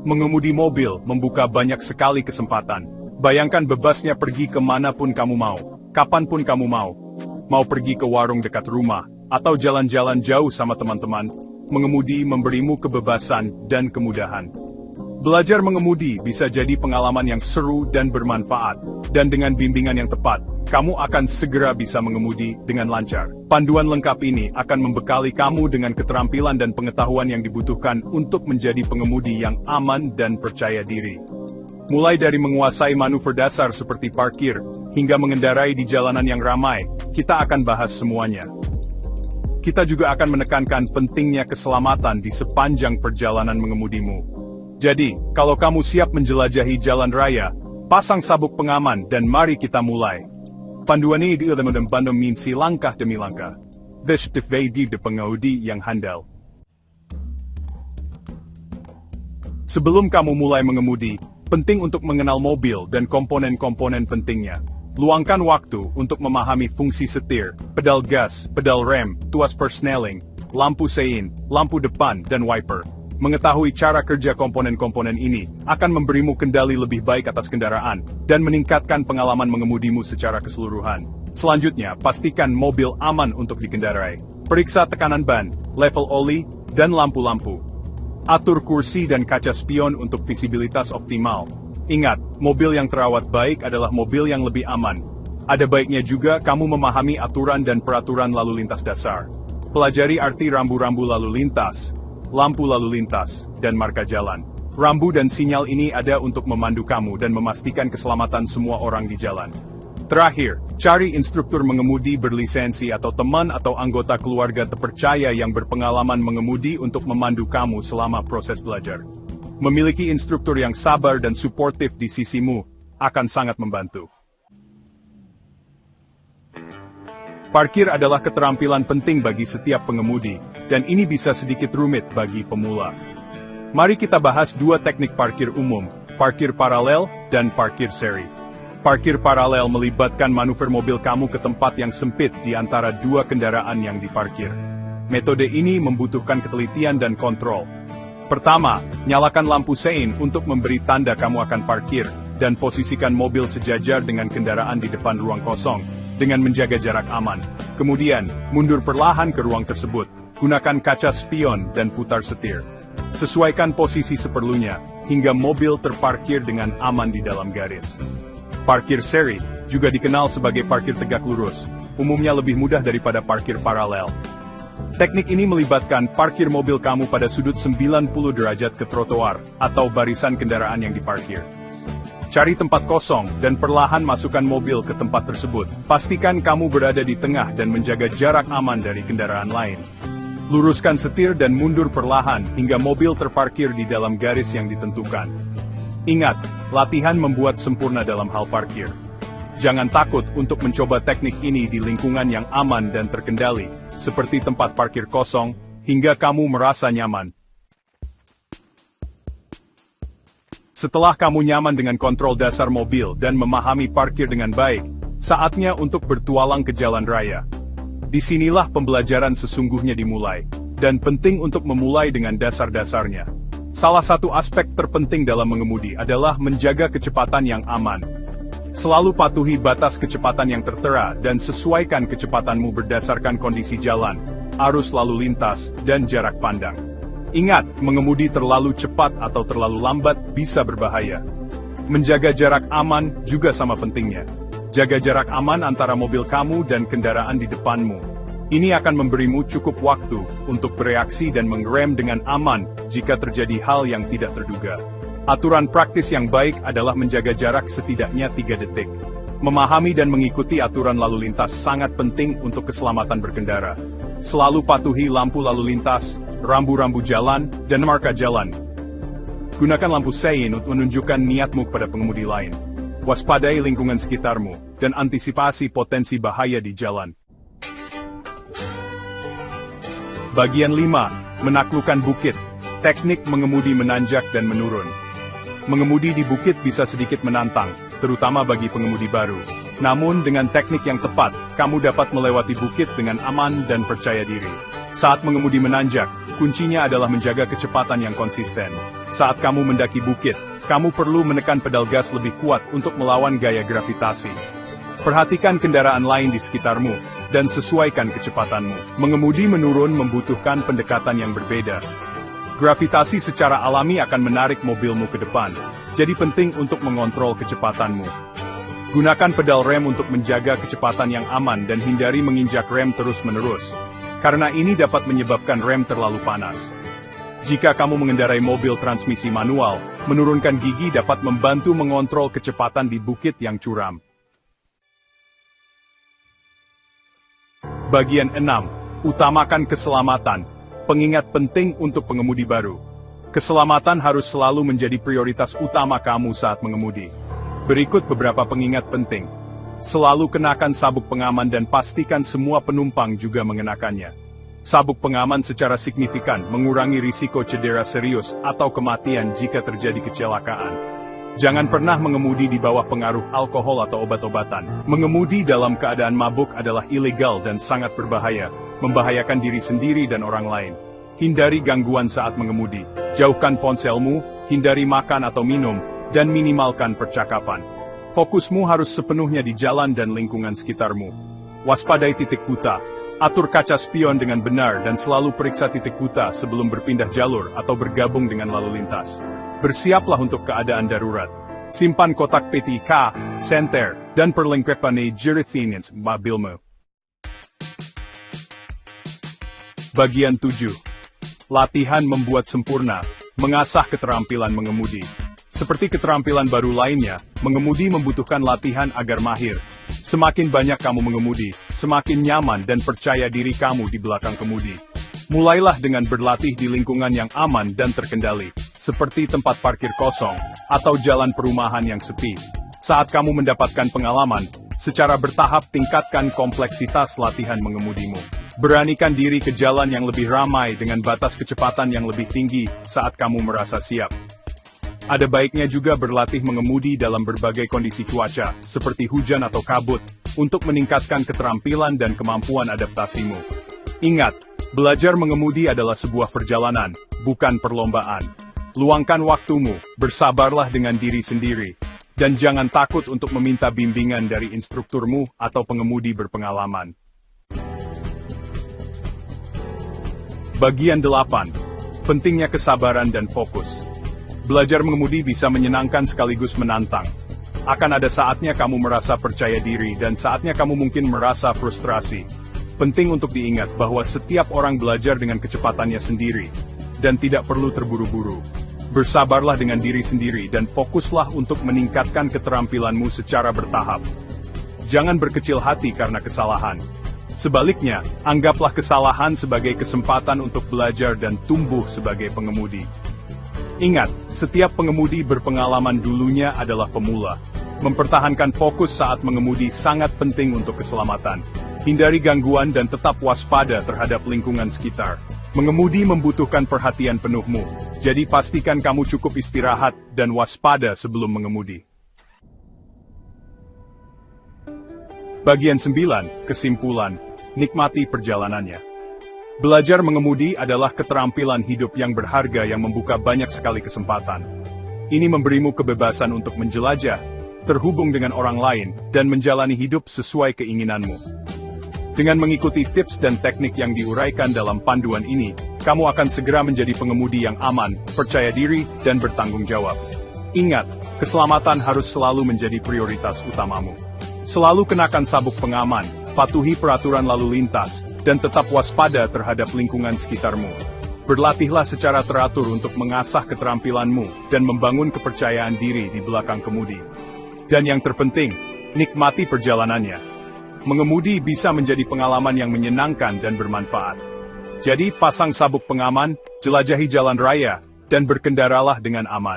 Mengemudi mobil membuka banyak sekali kesempatan. Bayangkan bebasnya pergi kemanapun kamu mau, kapanpun kamu mau. Mau pergi ke warung dekat rumah, atau jalan-jalan jauh sama teman-teman, mengemudi memberimu kebebasan dan kemudahan. Belajar mengemudi bisa jadi pengalaman yang seru dan bermanfaat, dan dengan bimbingan yang tepat, kamu akan segera bisa mengemudi dengan lancar. Panduan lengkap ini akan membekali kamu dengan keterampilan dan pengetahuan yang dibutuhkan untuk menjadi pengemudi yang aman dan percaya diri. Mulai dari menguasai manuver dasar seperti parkir, hingga mengendarai di jalanan yang ramai, kita akan bahas semuanya. Kita juga akan menekankan pentingnya keselamatan di sepanjang perjalanan mengemudimu. Jadi, kalau kamu siap menjelajahi jalan raya, pasang sabuk pengaman dan mari kita mulai. Panduan ini dibantu minsi langkah demi langkah. Vestifedi de pengemudi yang handal. Sebelum kamu mulai mengemudi, penting untuk mengenal mobil dan komponen-komponen pentingnya. Luangkan waktu untuk memahami fungsi setir, pedal gas, pedal rem, tuas persneling, lampu sein, lampu depan, dan wiper. Mengetahui cara kerja komponen-komponen ini akan memberimu kendali lebih baik atas kendaraan dan meningkatkan pengalaman mengemudimu secara keseluruhan. Selanjutnya, pastikan mobil aman untuk dikendarai. Periksa tekanan ban, level oli, dan lampu-lampu. Atur kursi dan kaca spion untuk visibilitas optimal. Ingat, mobil yang terawat baik adalah mobil yang lebih aman. Ada baiknya juga kamu memahami aturan dan peraturan lalu lintas dasar. Pelajari arti rambu-rambu lalu lintas, lampu lalu lintas, dan marka jalan. Rambu dan sinyal ini ada untuk memandu kamu dan memastikan keselamatan semua orang di jalan. Terakhir, cari instruktur mengemudi berlisensi atau teman atau anggota keluarga terpercaya yang berpengalaman mengemudi untuk memandu kamu selama proses belajar. Memiliki instruktur yang sabar dan suportif di sisimu akan sangat membantu. Parkir adalah keterampilan penting bagi setiap pengemudi, dan ini bisa sedikit rumit bagi pemula. Mari kita bahas dua teknik parkir umum, parkir paralel dan parkir seri. Parkir paralel melibatkan manuver mobil kamu ke tempat yang sempit di antara dua kendaraan yang diparkir. Metode ini membutuhkan ketelitian dan kontrol. Pertama, nyalakan lampu sein untuk memberi tanda kamu akan parkir, dan posisikan mobil sejajar dengan kendaraan di depan ruang kosong, dengan menjaga jarak aman. Kemudian, mundur perlahan ke ruang tersebut. Gunakan kaca spion dan putar setir. Sesuaikan posisi seperlunya, hingga mobil terparkir dengan aman di dalam garis. Parkir seri, juga dikenal sebagai parkir tegak lurus, umumnya lebih mudah daripada parkir paralel. Teknik ini melibatkan parkir mobil kamu pada sudut 90 derajat ke trotoar, atau barisan kendaraan yang diparkir. Cari tempat kosong, dan perlahan masukkan mobil ke tempat tersebut. Pastikan kamu berada di tengah dan menjaga jarak aman dari kendaraan lain. Luruskan setir dan mundur perlahan, hingga mobil terparkir di dalam garis yang ditentukan. Ingat, latihan membuat sempurna dalam hal parkir. Jangan takut untuk mencoba teknik ini di lingkungan yang aman dan terkendali, seperti tempat parkir kosong, hingga kamu merasa nyaman. Setelah kamu nyaman dengan kontrol dasar mobil dan memahami parkir dengan baik, saatnya untuk bertualang ke jalan raya. Disinilah pembelajaran sesungguhnya dimulai, dan penting untuk memulai dengan dasar-dasarnya. Salah satu aspek terpenting dalam mengemudi adalah menjaga kecepatan yang aman. Selalu patuhi batas kecepatan yang tertera dan sesuaikan kecepatanmu berdasarkan kondisi jalan, arus lalu lintas, dan jarak pandang. Ingat, mengemudi terlalu cepat atau terlalu lambat bisa berbahaya. Menjaga jarak aman juga sama pentingnya. Jaga jarak aman antara mobil kamu dan kendaraan di depanmu. Ini akan memberimu cukup waktu untuk bereaksi dan mengerem dengan aman jika terjadi hal yang tidak terduga. Aturan praktis yang baik adalah menjaga jarak setidaknya 3 detik. Memahami dan mengikuti aturan lalu lintas sangat penting untuk keselamatan berkendara. Selalu patuhi lampu lalu lintas, rambu-rambu jalan, dan marka jalan. Gunakan lampu sein untuk menunjukkan niatmu kepada pengemudi lain. Waspadai lingkungan sekitarmu, dan antisipasi potensi bahaya di jalan. Bagian 5. Menaklukkan bukit. Teknik mengemudi menanjak dan menurun. Mengemudi di bukit bisa sedikit menantang, terutama bagi pengemudi baru. Namun dengan teknik yang tepat, kamu dapat melewati bukit dengan aman dan percaya diri. Saat mengemudi menanjak, kuncinya adalah menjaga kecepatan yang konsisten. Saat kamu mendaki bukit, kamu perlu menekan pedal gas lebih kuat untuk melawan gaya gravitasi. Perhatikan kendaraan lain di sekitarmu, dan sesuaikan kecepatanmu. Mengemudi menurun membutuhkan pendekatan yang berbeda. Gravitasi secara alami akan menarik mobilmu ke depan, jadi penting untuk mengontrol kecepatanmu. Gunakan pedal rem untuk menjaga kecepatan yang aman dan hindari menginjak rem terus-menerus, karena ini dapat menyebabkan rem terlalu panas. Jika kamu mengendarai mobil transmisi manual, menurunkan gigi dapat membantu mengontrol kecepatan di bukit yang curam. Bagian 6. Utamakan keselamatan. Pengingat penting untuk pengemudi baru. Keselamatan harus selalu menjadi prioritas utama kamu saat mengemudi. Berikut beberapa pengingat penting. Selalu kenakan sabuk pengaman dan pastikan semua penumpang juga mengenakannya. Sabuk pengaman secara signifikan mengurangi risiko cedera serius atau kematian jika terjadi kecelakaan. Jangan pernah mengemudi di bawah pengaruh alkohol atau obat-obatan. Mengemudi dalam keadaan mabuk adalah ilegal dan sangat berbahaya, membahayakan diri sendiri dan orang lain. Hindari gangguan saat mengemudi. Jauhkan ponselmu, hindari makan atau minum, dan minimalkan percakapan. Fokusmu harus sepenuhnya di jalan dan lingkungan sekitarmu. Waspadai titik buta. Atur kaca spion dengan benar dan selalu periksa titik buta sebelum berpindah jalur atau bergabung dengan lalu lintas. Bersiaplah untuk keadaan darurat. Simpan kotak PTK, senter, dan perlengkapan jerit mobilmu. Bagian 7. Latihan membuat sempurna, mengasah keterampilan mengemudi. Seperti keterampilan baru lainnya, mengemudi membutuhkan latihan agar mahir. Semakin banyak kamu mengemudi, semakin nyaman dan percaya diri kamu di belakang kemudi. Mulailah dengan berlatih di lingkungan yang aman dan terkendali, seperti tempat parkir kosong, atau jalan perumahan yang sepi. Saat kamu mendapatkan pengalaman, secara bertahap tingkatkan kompleksitas latihan mengemudimu. Beranikan diri ke jalan yang lebih ramai dengan batas kecepatan yang lebih tinggi saat kamu merasa siap. Ada baiknya juga berlatih mengemudi dalam berbagai kondisi cuaca, seperti hujan atau kabut, untuk meningkatkan keterampilan dan kemampuan adaptasimu. Ingat, belajar mengemudi adalah sebuah perjalanan, bukan perlombaan. Luangkan waktumu, bersabarlah dengan diri sendiri, dan jangan takut untuk meminta bimbingan dari instrukturmu atau pengemudi berpengalaman. Bagian 8. Pentingnya kesabaran dan fokus. Belajar mengemudi bisa menyenangkan sekaligus menantang. Akan ada saatnya kamu merasa percaya diri dan saatnya kamu mungkin merasa frustrasi. Penting untuk diingat bahwa setiap orang belajar dengan kecepatannya sendiri, dan tidak perlu terburu-buru. Bersabarlah dengan diri sendiri dan fokuslah untuk meningkatkan keterampilanmu secara bertahap. Jangan berkecil hati karena kesalahan. Sebaliknya, anggaplah kesalahan sebagai kesempatan untuk belajar dan tumbuh sebagai pengemudi. Ingat, setiap pengemudi berpengalaman dulunya adalah pemula. Mempertahankan fokus saat mengemudi sangat penting untuk keselamatan. Hindari gangguan dan tetap waspada terhadap lingkungan sekitar. Mengemudi membutuhkan perhatian penuhmu, jadi pastikan kamu cukup istirahat dan waspada sebelum mengemudi. Bagian 9. Kesimpulan. Nikmati perjalanannya. Belajar mengemudi adalah keterampilan hidup yang berharga yang membuka banyak sekali kesempatan. Ini memberimu kebebasan untuk menjelajah, terhubung dengan orang lain, dan menjalani hidup sesuai keinginanmu. Dengan mengikuti tips dan teknik yang diuraikan dalam panduan ini, kamu akan segera menjadi pengemudi yang aman, percaya diri, dan bertanggung jawab. Ingat, keselamatan harus selalu menjadi prioritas utamamu. Selalu kenakan sabuk pengaman, patuhi peraturan lalu lintas, dan tetap waspada terhadap lingkungan sekitarmu. Berlatihlah secara teratur untuk mengasah keterampilanmu dan membangun kepercayaan diri di belakang kemudi. Dan yang terpenting, nikmati perjalanannya. Mengemudi bisa menjadi pengalaman yang menyenangkan dan bermanfaat. Jadi pasang sabuk pengaman, jelajahi jalan raya, dan berkendaralah dengan aman.